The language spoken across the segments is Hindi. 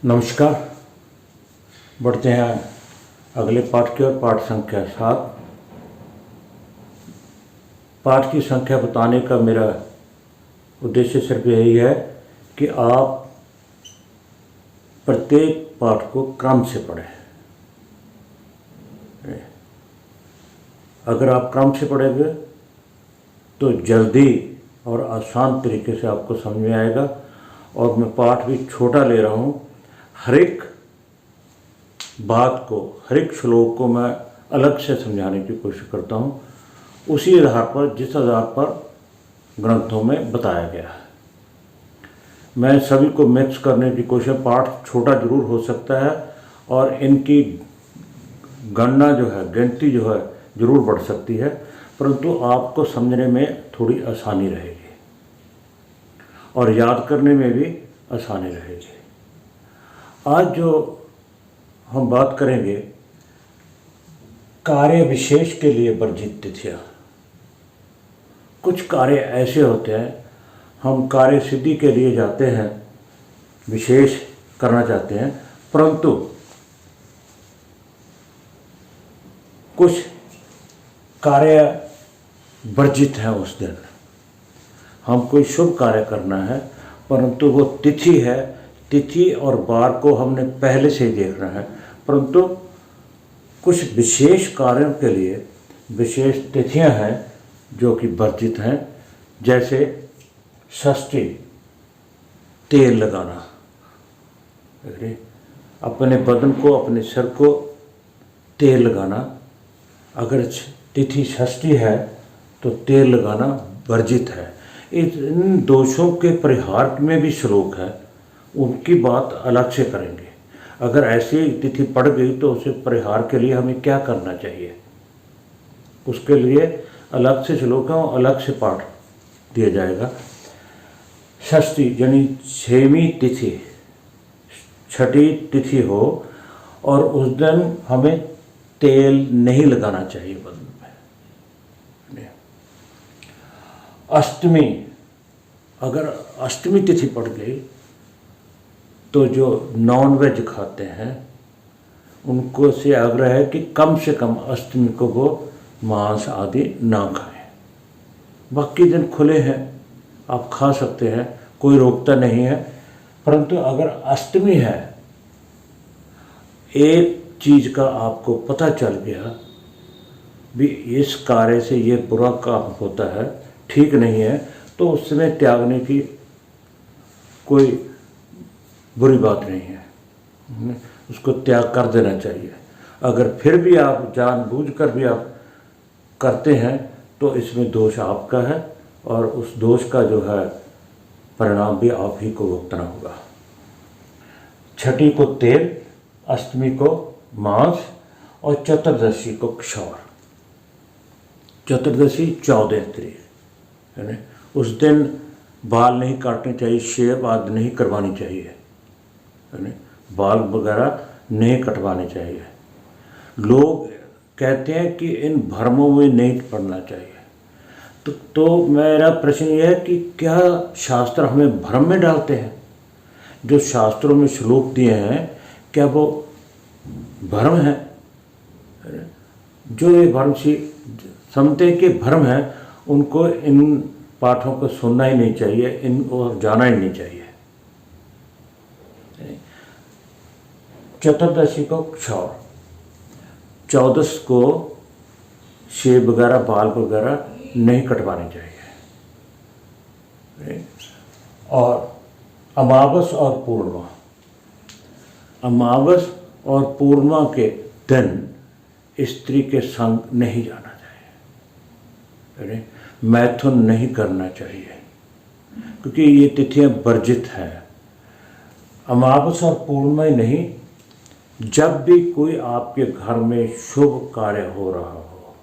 नमस्कार। बढ़ते हैं अगले पाठ की ओर। पाठ संख्या 7। पाठ की संख्या बताने का मेरा उद्देश्य सिर्फ यही है कि आप प्रत्येक पाठ को क्रम से पढ़ें। अगर आप क्रम से पढ़ेंगे तो जल्दी और आसान तरीके से आपको समझ में आएगा। और मैं पाठ भी छोटा ले रहा हूँ। हर एक बात को, हर एक श्लोक को मैं अलग से समझाने की कोशिश करता हूँ, उसी आधार पर जिस आधार पर ग्रंथों में बताया गया है। मैं सभी को मिक्स करने की कोशिश, पाठ छोटा जरूर हो सकता है और इनकी गणना जो है, गिनती जो है जरूर बढ़ सकती है, परंतु आपको समझने में थोड़ी आसानी रहेगी और याद करने में भी आसानी रहेगी। आज जो हम बात करेंगे, कार्य विशेष के लिए वर्जित तिथियां। कुछ कार्य ऐसे होते हैं, हम कार्य सिद्धि के लिए जाते हैं, विशेष करना चाहते हैं, परंतु कुछ कार्य वर्जित हैं। उस दिन हम कोई शुभ कार्य करना है, परंतु वो तिथि है, तिथि और बार को हमने पहले से ही देखना है, परंतु कुछ विशेष कार्यों के लिए विशेष तिथियां हैं जो कि वर्जित हैं। जैसे षष्ठी, तेल लगाना, अपने बदन को, अपने सिर को तेल लगाना। अगर तिथि षष्ठी है तो तेल लगाना वर्जित है। इन दोषों के परिहार में भी श्लोक है, उनकी बात अलग से करेंगे। अगर ऐसी तिथि पड़ गई तो उसे परिहार के लिए हमें क्या करना चाहिए, उसके लिए अलग से श्लोक है और अलग से पाठ दिया जाएगा। षष्ठी यानी 6वीं तिथि, छठी तिथि हो और उस दिन हमें तेल नहीं लगाना चाहिए बदन में। अष्टमी, अगर अष्टमी तिथि पड़ गई तो जो नॉन वेज खाते हैं उनको से आग्रह है कि कम से कम अष्टमी को वो मांस आदि ना खाएं। बाकी दिन खुले हैं, आप खा सकते हैं, कोई रोकता नहीं है, परंतु अगर अष्टमी है, एक चीज़ का आपको पता चल गया भी इस कार्य से ये बुरा काम होता है, ठीक नहीं है, तो उस समय त्यागने की कोई बुरी बात नहीं है, उसको त्याग कर देना चाहिए। अगर फिर भी आप जानबूझकर भी आप करते हैं तो इसमें दोष आपका है और उस दोष का जो है परिणाम भी आप ही को भुगतना होगा। छठी को तेल, अष्टमी को मांस और चतुर्दशी को क्षौर। चतुर्दशी 14 तारीख है ना, उस दिन बाल नहीं काटने चाहिए, शेव आदि नहीं करवानी चाहिए, है ना, बाल वगैरह नहीं कटवाने चाहिए। लोग कहते हैं कि इन भ्रमों में नहीं पड़ना चाहिए, तो मेरा प्रश्न यह है कि क्या शास्त्र हमें भ्रम में डालते हैं? जो शास्त्रों में श्लोक दिए हैं क्या वो भ्रम है? जो ये भ्रम सी समझते हैं कि भ्रम है, उनको इन पाठों को सुनना ही नहीं चाहिए, इन और जाना ही नहीं चाहिए। चतुर्दशी को क्षौर, 14 को शेव वगैरह, बाल वगैरह नहीं कटवाने चाहिए। और अमावस और पूर्णिमा, अमावस और पूर्णिमा के दिन स्त्री के संग नहीं जाना चाहिए, मैथुन नहीं करना चाहिए, क्योंकि ये तिथियां वर्जित हैं। अमावस और पूर्णिमा ही नहीं, जब भी कोई आपके घर में शुभ कार्य हो रहा हो,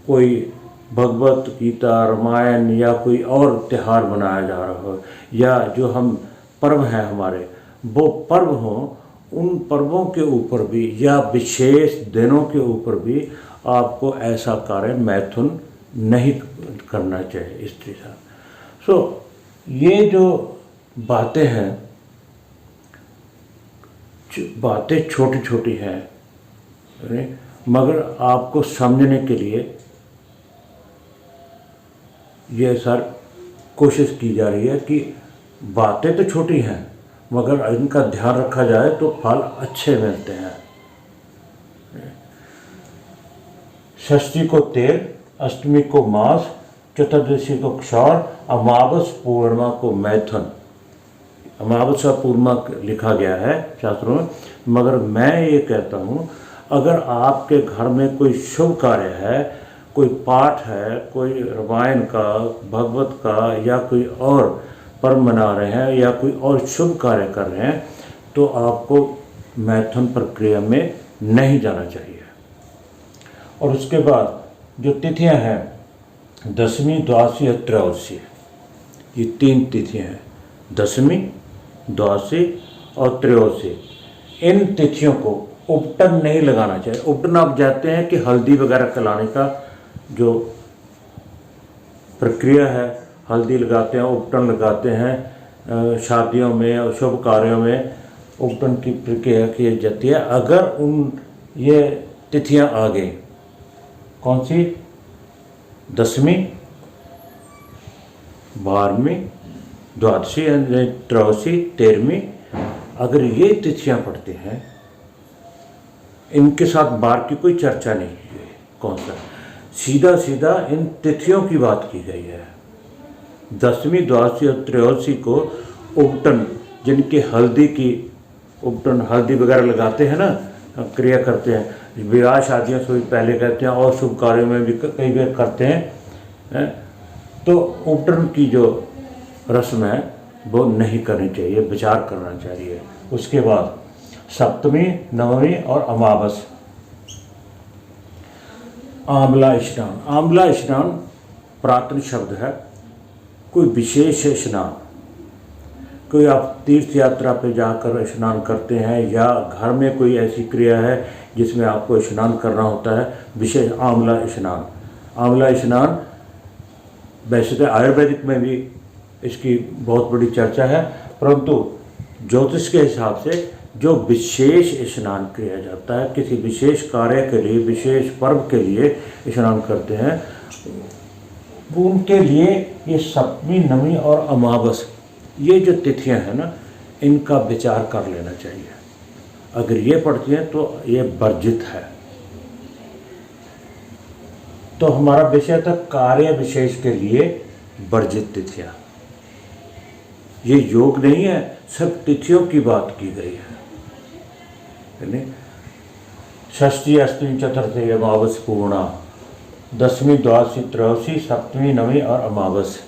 कोई भगवत गीता, रामायण या कोई और त्यौहार मनाया जा रहा हो, या जो हम पर्व हैं हमारे, वो पर्व हों, उन पर्वों के ऊपर भी या विशेष दिनों के ऊपर भी आपको ऐसा कार्य मैथुन नहीं करना चाहिए स्त्री साथ। ये जो बातें हैं बातें छोटी छोटी हैं, मगर आपको समझने के लिए ये सर कोशिश की जा रही है कि बातें तो छोटी हैं मगर इनका ध्यान रखा जाए तो फल अच्छे मिलते हैं। षष्ठी को तेल, अष्टमी को मांस, चतुर्दशी को क्षौर, अमावस पूर्णिमा को मैथुन। अमावस्या पूर्णिमा लिखा गया है शास्त्रों में, मगर मैं ये कहता हूँ अगर आपके घर में कोई शुभ कार्य है, कोई पाठ है, कोई रामायण का, भगवत का या कोई और पर्व मना रहे हैं या कोई और शुभ कार्य कर रहे हैं तो आपको मैथुन प्रक्रिया में नहीं जाना चाहिए। और उसके बाद जो तिथियां हैं दशमी, द्वादशी और त्रयोदशी, ये 3 तिथियां हैं, दशमी, द्वादशी और त्रयोदशी। इन तिथियों को उपटन नहीं लगाना चाहिए। उपटन आप जानते हैं कि हल्दी वगैरह कलाने का जो प्रक्रिया है, हल्दी लगाते हैं, उपटन लगाते हैं, शादियों में और शुभ कार्यों में उपटन की प्रक्रिया की जाती है। अगर उन ये तिथियां आ गई, कौन सी, दशमी, 12वीं, द्वादशी, त्रयोदशी, 13वीं, अगर ये तिथियां पड़ती हैं, इनके साथ बार की कोई चर्चा नहीं की गई, कौन सा, सीधा सीधा इन तिथियों की बात की गई है। दशमी, द्वादशी और त्रयोदशी को उपटन, जिनके हल्दी की उपटन, हल्दी वगैरह लगाते हैं ना, क्रिया करते हैं, विवाह शादियों से भी पहले कहते हैं और शुभ कार्यों में भी कई बार करते हैं, तो उपटन की जो रस्म है वो नहीं करनी चाहिए, विचार करना चाहिए। उसके बाद सप्तमी, नवमी और अमावस। आंवला स्नान। आंवला स्नान प्राकृत शब्द है, कोई विशेष स्नान, कोई आप तीर्थ यात्रा पे जाकर स्नान करते हैं या घर में कोई ऐसी क्रिया है जिसमें आपको स्नान करना होता है, विशेष आंवला स्नान। आंवला स्नान वैसे तो आयुर्वेदिक में भी इसकी बहुत बड़ी चर्चा है, परंतु ज्योतिष के हिसाब से जो विशेष स्नान किया जाता है, किसी विशेष कार्य के लिए, विशेष पर्व के लिए स्नान करते हैं, उनके लिए ये सप्तमी, नवमी और अमावस, ये जो तिथियां हैं ना, इनका विचार कर लेना चाहिए। अगर ये पड़ती हैं तो ये वर्जित है। तो हमारा विषय था कार्य विशेष के लिए वर्जित तिथियां। ये योग नहीं है, सिर्फ तिथियों की बात की गई है। षष्ठी, अष्टमी, चतुर्थी, अमावस, पूर्णा, दशमी, द्वादशी, त्रयोदशी, सप्तमी, नवमी और अमावस।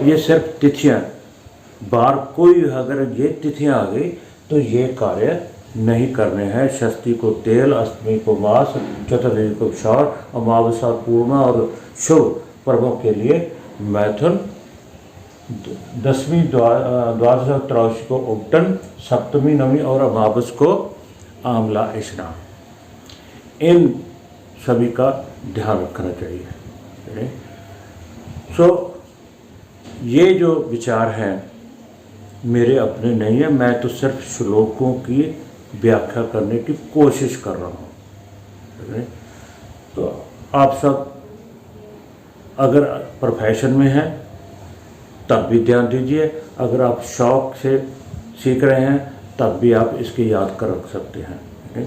ये सिर्फ तिथियां, बार कोई अगर ये तिथियां आ गई तो ये कार्य नहीं करने हैं। षष्ठी को तेल, अष्टमी को मांस, चतुर्थी को क्षौर, अमावस्या, पूर्णा और शुभ पर्वों के लिए मैथुन, दशमी, द्वादश और त्रयोदशी को उपटन, सप्तमी, नवमी और अमावस को आंवला स्नान। इन सभी का ध्यान रखना चाहिए। ये जो विचार हैं मेरे अपने नहीं है, मैं तो सिर्फ श्लोकों की व्याख्या करने की कोशिश कर रहा हूँ। तो आप सब अगर प्रोफेशन में हैं तब भी ध्यान दीजिए, अगर आप शौक से सीख रहे हैं तब भी आप इसकी याद कर रख सकते हैं।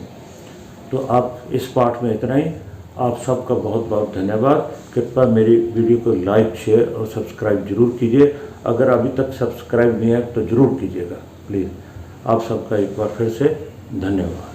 तो आप इस पाठ में इतना ही। आप सबका बहुत बहुत धन्यवाद। कृपया मेरी वीडियो को लाइक, शेयर और सब्सक्राइब जरूर कीजिए। अगर अभी तक सब्सक्राइब नहीं है तो ज़रूर कीजिएगा प्लीज़। आप सबका एक बार फिर से धन्यवाद।